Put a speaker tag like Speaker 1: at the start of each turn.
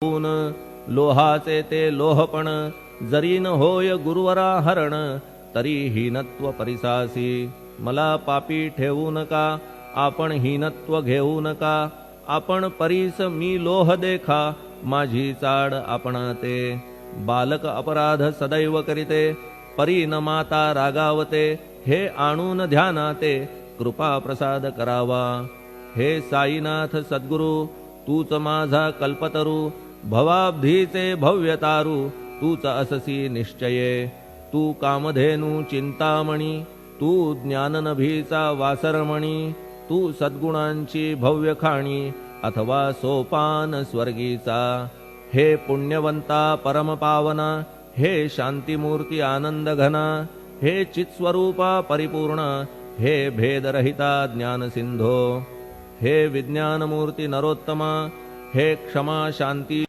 Speaker 1: ऊन लोहाचे ते लोहपण, जरी न होय गुरुवरा हरण, तरी हीनत्व परिसासी. मला पापी ठेवू नका, आपण हीनत्व घेऊ नका. आपण परीस मी लोह देखा, माझी चाड आपणाते. बालक अपराध सदैव करीते, परी न माता रागावते. हे आणून ध्यानाते, कृपा प्रसाद करावा. हे साईनाथ सद्गुरु, तूच माझा कल्पतरू. भवाब्धीचे भव्यतारू, तूच अससी निश्चये. तू कामधेनू चिंतामणी, तू ज्ञाननभीचा वासरमणी. तू सद्गुणांची भव्य खाणी, अथवा सोपान स्वर्गीचा. हे पुण्यवंता परमपावना, हे शांतिमूर्ती आनंद घना. हे चित्स्वरूपा परिपूर्ण, हे भेदरहिता ज्ञानसिंधो. हे विज्ञानमूर्ती नरोत्तमा, हे क्षमा शांती